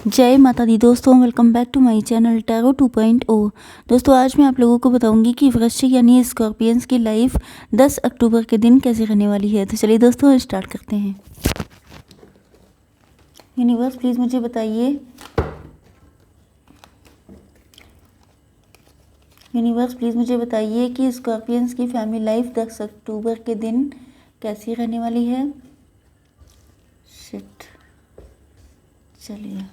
जय माता दी दोस्तों, welcome back to my channel tarot 2.0। दोस्तों आज मैं आप लोगों को बताऊंगी कि वृश्चिक यानी स्कॉर्पियंस की लाइफ 10 अक्टूबर के दिन कैसे रहने वाली है। तो चलिए दोस्तों स्टार्ट करते हैं। यूनिवर्स प्लीज़ मुझे बताइए, यूनिवर्स प्लीज़ मुझे बताइए कि स्कॉर्पियंस की फैमिली लाइफ 10 अक्टूबर के दिन कैसी रहने वाली है। शिट, चलिए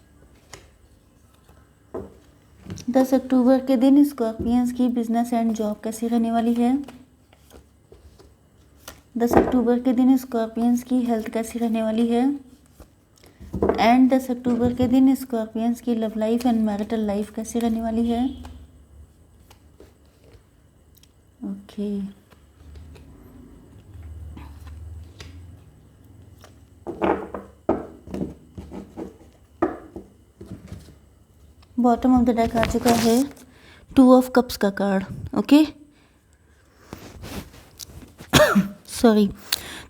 10 अक्टूबर के दिन स्कॉर्पियंस की बिजनेस एंड जॉब कैसी रहने वाली है। 10 अक्टूबर के दिन स्कॉर्पियंस की हेल्थ कैसी रहने वाली है। एंड 10 अक्टूबर के दिन स्कॉर्पियंस की love life and marital life कैसी रहने वाली है। Okay bottom of the deck आ चुका है 2 ऑफ कप्स का कार्ड। Okay sorry.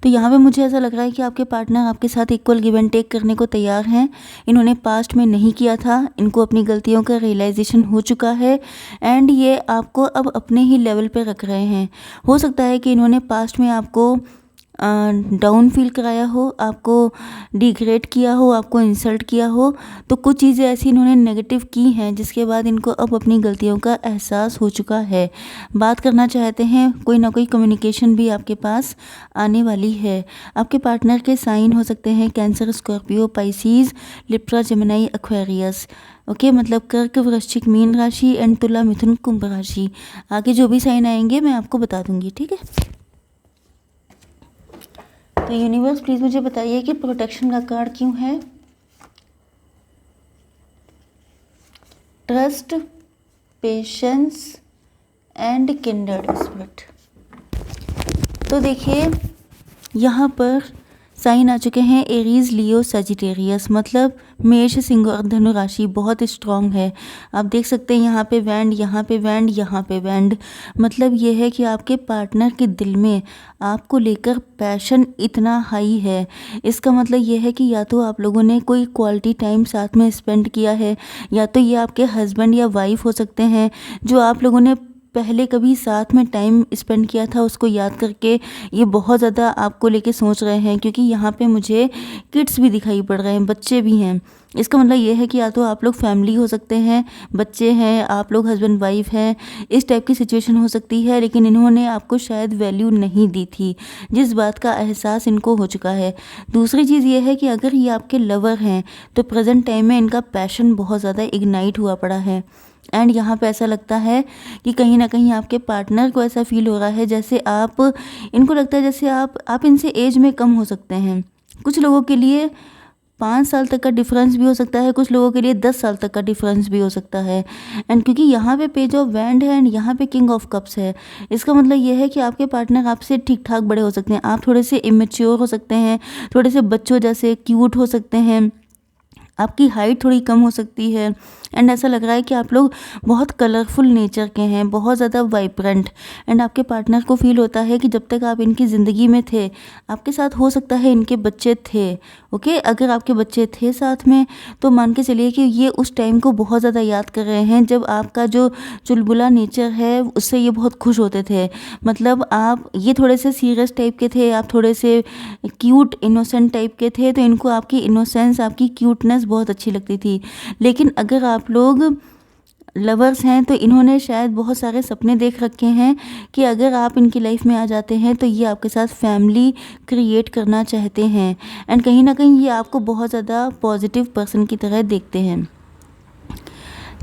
तो यहाँ पे मुझे ऐसा लग रहा है कि आपके पार्टनर आपके साथ इक्वल गिव एंड टेक करने को तैयार हैं। इन्होंने पास्ट में नहीं किया था, इनको अपनी गलतियों का रियलाइजेशन हो चुका है एंड ये आपको अब अपने ही लेवल पे रख रहे हैं। हो सकता है कि इन्होंने पास्ट में आपको डाउन फील कराया हो, आपको डिग्रेड किया हो, आपको इंसल्ट किया हो। तो कुछ चीज़ें ऐसी इन्होंने नेगेटिव की हैं जिसके बाद इनको अब अपनी गलतियों का एहसास हो चुका है। बात करना चाहते हैं, कोई ना कोई कम्युनिकेशन भी आपके पास आने वाली है। आपके पार्टनर के साइन हो सकते हैं cancer, Scorpio, Pisces, Libra, Gemini, Aquarius. Okay मतलब कर्क, वृश्चिक, मीन राशि एंड तुला, मिथुन, कुंभ राशि। आगे जो भी साइन आएंगे मैं आपको बता दूंगी, ठीक है। तो यूनिवर्स प्लीज़ मुझे बताइए कि प्रोटेक्शन का कार्ड क्यों है। Trust, patience and kindred spirit. तो देखिए यहाँ पर साइन आ चुके हैं एरीज, लियो, सजिटेरियस। मतलब मेष, सिंह और धनु राशि बहुत स्ट्रांग है। आप देख सकते हैं यहाँ पे वैंड, यहाँ पे वैंड, यहाँ पे वैंड। मतलब ये है कि आपके पार्टनर के दिल में आपको लेकर पैशन इतना हाई है। इसका मतलब ये है कि या तो आप लोगों ने कोई क्वालिटी टाइम साथ में स्पेंड किया है, या तो ये आपके हस्बैंड या वाइफ हो सकते हैं जो आप लोगों ने पहले कभी साथ में टाइम स्पेंड किया था, उसको याद करके ये बहुत ज़्यादा आपको लेके सोच रहे हैं। क्योंकि यहाँ पे मुझे किड्स भी दिखाई पड़ रहे हैं, बच्चे भी हैं। इसका मतलब ये है कि या तो आप लोग फैमिली हो सकते हैं, बच्चे हैं, आप लोग हस्बैंड वाइफ हैं, इस टाइप की सिचुएशन हो सकती है। लेकिन इन्होंने आपको शायद वैल्यू नहीं दी थी, जिस बात का एहसास इनको हो चुका है। दूसरी चीज़ ये है कि अगर ये आपके लवर हैं तो प्रेजेंट टाइम में इनका पैशन बहुत ज़्यादा इग्नाइट हुआ पड़ा है। एंड यहाँ पे ऐसा लगता है कि कहीं ना कहीं आपके पार्टनर को ऐसा फील हो रहा है जैसे आप, इनको लगता है जैसे आप इनसे एज में कम हो सकते हैं। कुछ लोगों के लिए 5 साल तक का डिफरेंस भी हो सकता है, कुछ लोगों के लिए 10 साल तक का डिफरेंस भी हो सकता है। एंड क्योंकि यहाँ पे पेज ऑफ वैंड है एंड यहाँ पे किंग ऑफ कप्स है, इसका मतलब ये है कि आपके पार्टनर आपसे ठीक ठाक बड़े हो सकते हैं। आप थोड़े से इमेच्योर हो सकते हैं, थोड़े से बच्चों जैसे क्यूट हो सकते हैं, आपकी हाइट थोड़ी कम हो सकती है। एंड ऐसा लग रहा है कि आप लोग बहुत कलरफुल नेचर के हैं, बहुत ज़्यादा वाइब्रेंट। एंड आपके पार्टनर को फील होता है कि जब तक आप इनकी ज़िंदगी में थे, आपके साथ हो सकता है इनके बच्चे थे। ओके अगर आपके बच्चे थे साथ में तो मान के चलिए कि ये उस टाइम को बहुत ज़्यादा याद कर रहे हैं जब आपका जो चुलबुला नेचर है उससे ये बहुत खुश होते थे। मतलब आप ये थोड़े से सीरियस टाइप के थे, आप थोड़े से क्यूट इनोसेंट टाइप के थे, तो इनको आपकी इनोसेंस, आपकी क्यूटनेस बहुत अच्छी लगती थी। लेकिन अगर आप लोग लवर्स हैं तो इन्होंने शायद बहुत सारे सपने देख रखे हैं कि अगर आप इनकी लाइफ में आ जाते हैं तो ये आपके साथ फैमिली क्रिएट करना चाहते हैं। एंड कहीं ना कहीं ये आपको बहुत ज़्यादा पॉजिटिव पर्सन की तरह देखते हैं।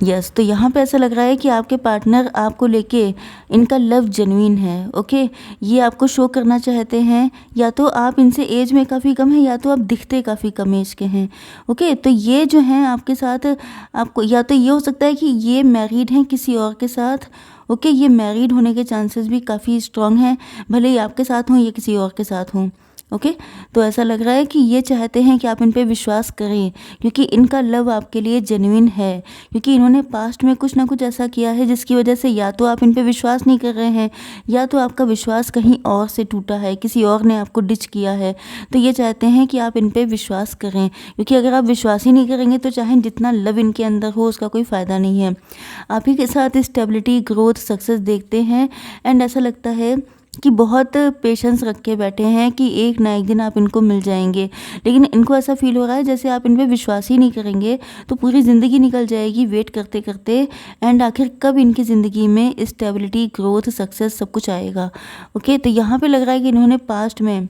यस तो यहाँ पे ऐसा लग रहा है कि आपके पार्टनर आपको लेके, इनका लव जेन्युइन है। ओके ये आपको शो करना चाहते हैं, या तो आप इनसे एज में काफ़ी कम हैं या तो आप दिखते काफ़ी कम एज के हैं। ओके तो ये जो हैं आपके साथ, आपको या तो ये हो सकता है कि ये मैरिड हैं किसी और के साथ। ओके ये मैरिड होने के चांसेस भी काफ़ी स्ट्रांग हैं, भले ही आपके साथ हों या किसी और के साथ हों। ओके तो ऐसा लग रहा है कि ये चाहते हैं कि आप इन पे विश्वास करें, क्योंकि इनका लव आपके लिए जेन्युइन है, क्योंकि इन्होंने पास्ट में कुछ ना कुछ ऐसा किया है जिसकी वजह से या तो आप इन पे विश्वास नहीं कर रहे हैं, या तो आपका विश्वास कहीं और से टूटा है, किसी और ने आपको डिच किया है। तो ये चाहते हैं कि आप इन पे विश्वास करें, क्योंकि अगर आप विश्वास ही नहीं करेंगे तो चाहे जितना लव इनके अंदर हो उसका कोई फ़ायदा नहीं है। आप ही के साथ स्टेबिलिटी, ग्रोथ, सक्सेस देखते हैं, एंड ऐसा लगता है कि बहुत पेशेंस रख के बैठे हैं कि एक ना एक दिन आप इनको मिल जाएंगे। लेकिन इनको ऐसा फील हो रहा है जैसे आप इन पे विश्वास ही नहीं करेंगे तो पूरी ज़िंदगी निकल जाएगी वेट करते करते, एंड आखिर कब इनकी ज़िंदगी में स्टेबिलिटी, ग्रोथ, सक्सेस सब कुछ आएगा। ओके तो यहाँ पे लग रहा है कि इन्होंने पास्ट में,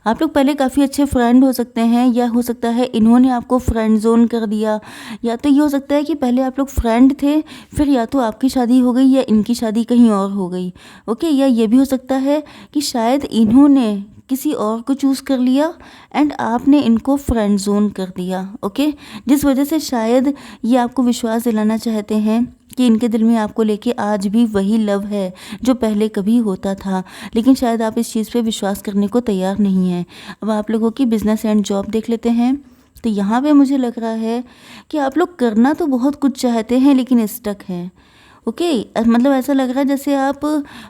आप लोग पहले काफ़ी अच्छे फ्रेंड हो सकते हैं, या हो सकता है इन्होंने आपको फ्रेंड जोन कर दिया, या तो ये हो सकता है कि पहले आप लोग फ्रेंड थे, फिर या तो आपकी शादी हो गई या इनकी शादी कहीं और हो गई। ओके या ये भी हो सकता है कि शायद इन्होंने किसी और को चूज़ कर लिया एंड आपने इनको फ्रेंड जोन कर दिया। ओके जिस वजह से शायद ये आपको विश्वास दिलाना चाहते हैं कि इनके दिल में आपको लेके आज भी वही लव है जो पहले कभी होता था, लेकिन शायद आप इस चीज़ पे विश्वास करने को तैयार नहीं हैं। अब आप लोगों की बिजनेस एंड जॉब देख लेते हैं। तो यहाँ पे मुझे लग रहा है कि आप लोग करना तो बहुत कुछ चाहते हैं लेकिन स्टक हैं। ओके मतलब ऐसा लग रहा है जैसे आप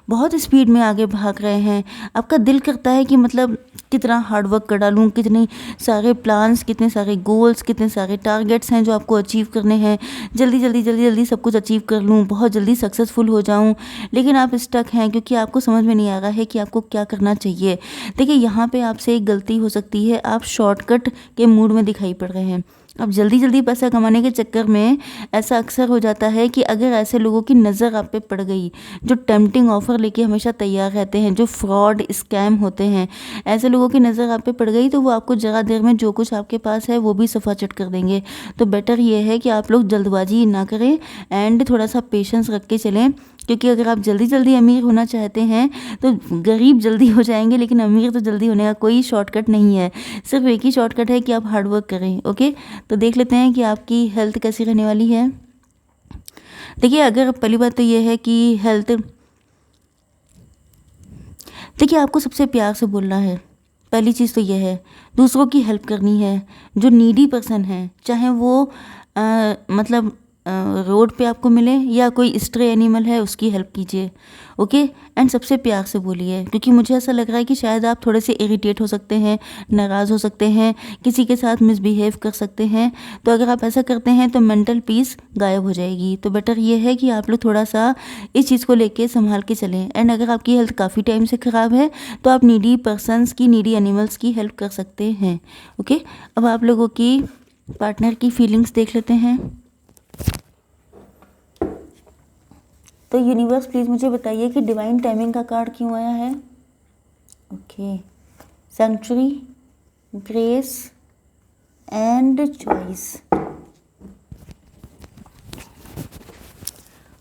बहुत स्पीड में आगे भाग रहे हैं। आपका दिल करता है कि मतलब कितना हार्ड वर्क कर डालूँ, कितने सारे प्लान्स, कितने सारे गोल्स, कितने सारे टारगेट्स हैं जो आपको अचीव करने हैं, जल्दी जल्दी जल्दी जल्दी सब कुछ अचीव कर लूँ, बहुत जल्दी सक्सेसफुल हो जाऊँ, लेकिन आप स्टक हैं क्योंकि आपको समझ में नहीं आ रहा है कि आपको क्या करना चाहिए। देखिए यहाँ पे आपसे एक गलती हो सकती है, आप शॉर्टकट के मूड में दिखाई पड़ रहे हैं। अब जल्दी जल्दी पैसा कमाने के चक्कर में ऐसा अक्सर हो जाता है कि अगर ऐसे लोगों की नज़र आप पे पड़ गई जो टेम्पटिंग ऑफ़र लेके हमेशा तैयार रहते हैं, जो फ्रॉड स्कैम होते हैं, ऐसे लोगों की नज़र आप पे पड़ गई तो वो आपको ज़रा देर में जो कुछ आपके पास है वो भी सफाचट कर देंगे। तो बेटर ये है कि आप लोग जल्दबाजी ना करें एंड थोड़ा सा पेशेंस रख के चलें, क्योंकि अगर आप जल्दी जल्दी अमीर होना चाहते हैं तो गरीब जल्दी हो जाएंगे, लेकिन अमीर तो जल्दी होने का कोई शॉर्टकट नहीं है। सिर्फ एक ही शॉर्टकट है कि आप हार्ड वर्क करें। ओके तो देख लेते हैं कि आपकी हेल्थ कैसी रहने वाली है। देखिए अगर पहली बात तो ये है कि हेल्थ, देखिए आपको सबसे प्यार से बोलना है, पहली चीज़ तो ये है। दूसरों की हेल्प करनी है, जो नीडी पर्सन है, चाहे वो मतलब रोड पे आपको मिले या कोई स्ट्रे एनिमल है उसकी हेल्प कीजिए। ओके एंड सबसे प्यार से बोलिए, क्योंकि मुझे ऐसा लग रहा है कि शायद आप थोड़े से इरिटेट हो सकते हैं, नाराज़ हो सकते हैं, किसी के साथ मिसबिहेव कर सकते हैं। तो अगर आप ऐसा करते हैं तो मेंटल पीस गायब हो जाएगी। तो बेटर ये है कि आप लोग थोड़ा सा इस चीज़ को लेके संभाल के चलें। एंड अगर आपकी हेल्थ काफ़ी टाइम से ख़राब है तो आप नीडी पर्सनस की, नीडी एनिमल्स की हेल्प कर सकते हैं। ओके अब आप लोगों की पार्टनर की फीलिंग्स देख लेते हैं। तो यूनिवर्स प्लीज़ मुझे बताइए कि डिवाइन टाइमिंग का कार्ड क्यों आया है। Okay century, grace and choice.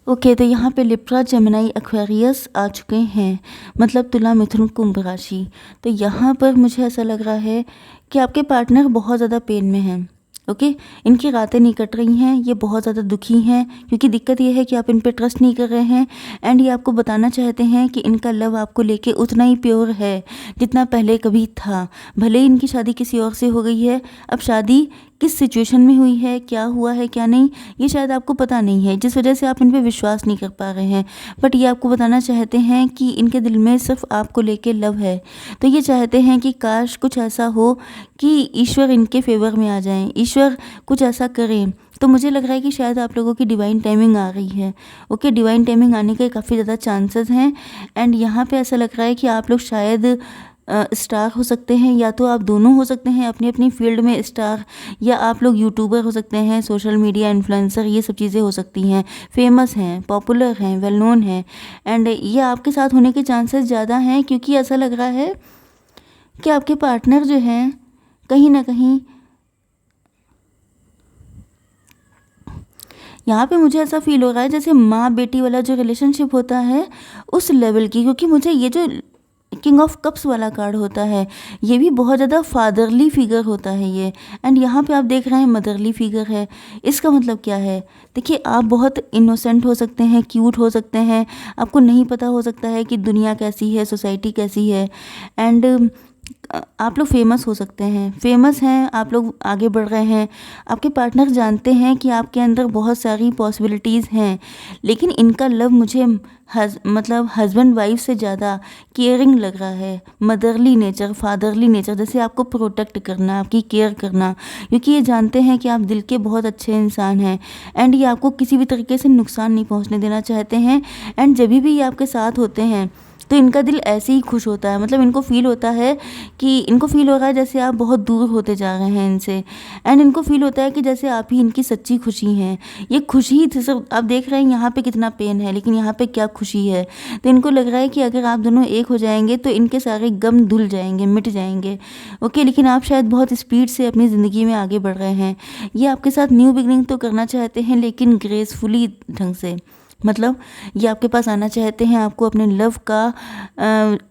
Okay तो यहाँ पे लिब्रा, जेमिनी, एक्वेरियस आ चुके हैं, मतलब तुला, मिथुन, कुंभ राशि। तो यहाँ पर मुझे ऐसा लग रहा है कि आपके पार्टनर बहुत ज़्यादा पेन में हैं। ओके इनकी रातें नहीं कट रही हैं, ये बहुत ज़्यादा दुखी हैं, क्योंकि दिक्कत ये है कि आप इन पे ट्रस्ट नहीं कर रहे हैं एंड ये आपको बताना चाहते हैं कि इनका लव आपको लेके उतना ही प्योर है जितना पहले कभी था। भले ही इनकी शादी किसी और से हो गई है, अब शादी किस सिचुएशन में हुई है, क्या हुआ है क्या नहीं, ये शायद आपको पता नहीं है, जिस वजह से आप इन पे विश्वास नहीं कर पा रहे हैं। बट ये आपको बताना चाहते हैं कि इनके दिल में सिर्फ आपको लेके लव है। तो ये चाहते हैं कि काश कुछ ऐसा हो कि ईश्वर इनके फेवर में आ जाएं, ईश्वर कुछ ऐसा करें। तो मुझे लग रहा है कि शायद आप लोगों की डिवाइन टाइमिंग आ रही है। ओके डिवाइन टाइमिंग आने के काफ़ी ज़्यादा चांसेस हैं एंड यहाँ पे ऐसा लग रहा है कि आप लोग शायद स्टार हो सकते हैं, या तो आप दोनों हो सकते हैं अपनी अपनी फील्ड में स्टार, या आप लोग यूट्यूबर हो सकते हैं, सोशल मीडिया इन्फ्लुएंसर, ये सब चीज़ें हो सकती हैं, फेमस हैं, पॉपुलर हैं, वेल नोन हैं। एंड ये आपके साथ होने के चांसेस ज़्यादा हैं, क्योंकि ऐसा लग रहा है कि आपके पार्टनर जो हैं कहीं ना कहीं यहाँ पे मुझे ऐसा फील हो रहा है जैसे माँ बेटी वाला जो रिलेशनशिप होता है उस लेवल की, क्योंकि मुझे ये जो किंग ऑफ कप्स वाला कार्ड होता है ये भी बहुत ज़्यादा फादरली फिगर होता है ये, एंड यहाँ पे आप देख रहे हैं मदरली फिगर है। इसका मतलब क्या है, देखिए आप बहुत इनोसेंट हो सकते हैं, क्यूट हो सकते हैं, आपको नहीं पता हो सकता है कि दुनिया कैसी है, सोसाइटी कैसी है, एंड आप लोग फेमस हो सकते हैं, फेमस हैं, आप लोग आगे बढ़ रहे हैं, आपके पार्टनर जानते हैं कि आपके अंदर बहुत सारी पॉसिबिलिटीज़ हैं, लेकिन इनका लव मुझे मतलब हस्बैंड वाइफ से ज़्यादा केयरिंग लग रहा है, मदरली नेचर, फादरली नेचर, जैसे आपको प्रोटेक्ट करना, आपकी केयर करना, क्योंकि ये जानते हैं कि आप दिल के बहुत अच्छे इंसान हैं एंड ये आपको किसी भी तरीके से नुकसान नहीं पहुंचने देना चाहते हैं। एंड जब भी ये आपके साथ होते हैं तो इनका दिल ऐसे ही खुश होता है, मतलब इनको फ़ील होता है कि इनको फ़ील हो रहा है जैसे आप बहुत दूर होते जा रहे हैं इनसे, एंड इनको फ़ील होता है कि जैसे आप ही इनकी सच्ची खुशी हैं। ये खुशी ही सिर्फ आप देख रहे हैं यहाँ पे कितना पेन है, लेकिन यहाँ पे क्या खुशी है। तो इनको लग रहा है कि अगर आप दोनों एक हो जाएंगे तो इनके सारे गम धुल जाएंगे, मिट जाएंगे। ओके, लेकिन आप शायद बहुत स्पीड से अपनी ज़िंदगी में आगे बढ़ रहे हैं। ये आपके साथ न्यू बिगनिंग तो करना चाहते हैं, लेकिन ग्रेसफुली ढंग से, मतलब ये आपके पास आना चाहते हैं, आपको अपने लव का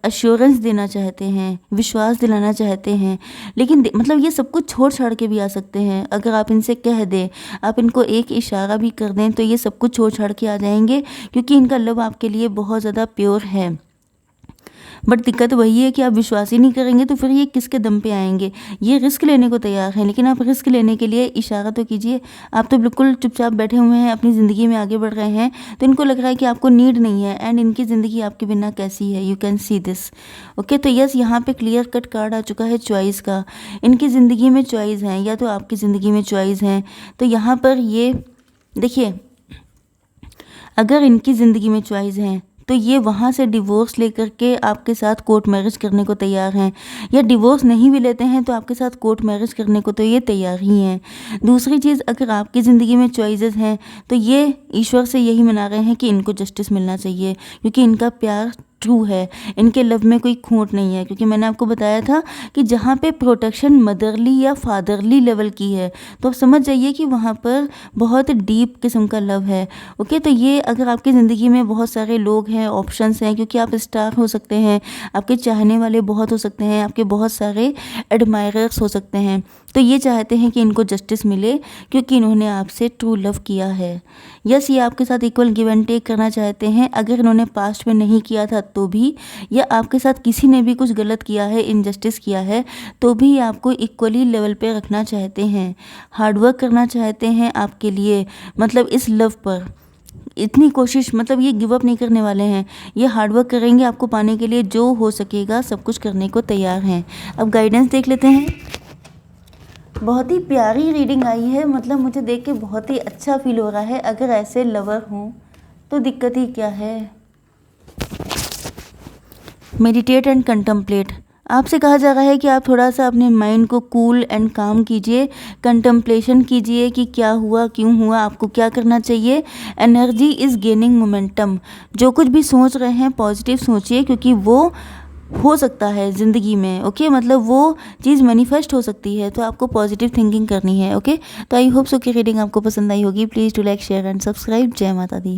अश्योरेंस देना चाहते हैं, विश्वास दिलाना चाहते हैं, लेकिन मतलब ये सब कुछ छोड़ छाड़ के भी आ सकते हैं। अगर आप इनसे कह दें, आप इनको एक इशारा भी कर दें तो ये सब कुछ छोड़ छाड़ के आ जाएंगे, क्योंकि इनका लव आपके लिए बहुत ज़्यादा प्योर है। बट दिक्कत वही है कि आप विश्वास ही नहीं करेंगे तो फिर ये किसके दम पे आएंगे। ये रिस्क लेने को तैयार हैं, लेकिन आप रिस्क लेने के लिए इशारा तो कीजिए। आप तो बिल्कुल चुपचाप बैठे हुए हैं, अपनी ज़िंदगी में आगे बढ़ रहे हैं, तो इनको लग रहा है कि आपको नीड नहीं है एंड इनकी ज़िंदगी आपके बिना कैसी है, you can see this. Okay, तो यस, यहाँ पे क्लियर कट कार्ड आ चुका है चॉइस का। इनकी ज़िंदगी में चॉइस हैं, या तो आपकी ज़िंदगी में चॉइस हैं। तो यहाँ पर ये देखिए, अगर इनकी ज़िंदगी में चॉइस हैं तो ये वहाँ से डिवोर्स लेकर के आपके साथ कोर्ट मैरिज करने को तैयार हैं, या डिवोर्स नहीं भी लेते हैं तो आपके साथ कोर्ट मैरिज करने को तो ये तैयार ही हैं। दूसरी चीज़, अगर आपकी ज़िंदगी में चॉइसेस हैं तो ये ईश्वर से यही मना रहे हैं कि इनको जस्टिस मिलना चाहिए, क्योंकि इनका प्यार ट्रू है, इनके लव में कोई खोट नहीं है। क्योंकि मैंने आपको बताया था कि जहाँ पे प्रोटेक्शन मदरली या फादरली लेवल की है, तो आप समझ जाइए कि वहाँ पर बहुत डीप किस्म का लव है। ओके, तो ये अगर आपकी ज़िंदगी में बहुत सारे लोग हैं, ऑप्शंस हैं, क्योंकि आप स्टार हो सकते हैं, आपके चाहने वाले बहुत हो सकते हैं, आपके बहुत सारे एडमायरर्स हो सकते हैं, तो ये चाहते हैं कि इनको जस्टिस मिले क्योंकि इन्होंने आपसे ट्रू लव किया है। यस, ये आपके साथ इक्वल गिव एंड टेक करना चाहते हैं, अगर इन्होंने पास्ट में नहीं किया था तो भी, या आपके साथ किसी ने भी कुछ गलत किया है, इनजस्टिस किया है, तो भी आपको इक्वली लेवल पे रखना चाहते हैं, हार्डवर्क करना चाहते हैं आपके लिए, मतलब इस लव पर इतनी कोशिश, मतलब ये गिव अप नहीं करने वाले हैं, ये हार्डवर्क करेंगे आपको पाने के लिए, जो हो सकेगा सब कुछ करने को तैयार हैं। अब गाइडेंस देख लेते हैं। बहुत ही प्यारी रीडिंग आई है, मतलब मुझे देख के बहुत ही अच्छा फील हो रहा है। अगर ऐसे लवर हों तो दिक्कत ही क्या है। मेडिटेट एंड कंटम्पलेट, आपसे कहा जा रहा है कि आप थोड़ा सा अपने माइंड को कूल एंड काम कीजिए, कंटम्पलेशन कीजिए कि क्या हुआ, क्यों हुआ, आपको क्या करना चाहिए। एनर्जी इज़ गेनिंग मोमेंटम, जो कुछ भी सोच रहे हैं पॉजिटिव सोचिए, क्योंकि वो हो सकता है ज़िंदगी में। ओके, मतलब वो चीज़ मैनिफेस्ट हो सकती है, तो आपको पॉजिटिव थिंकिंग करनी है। ओके, तो आई होप सो कि रीडिंग आपको पसंद आई होगी। Please do like, share and subscribe. जय माता दी।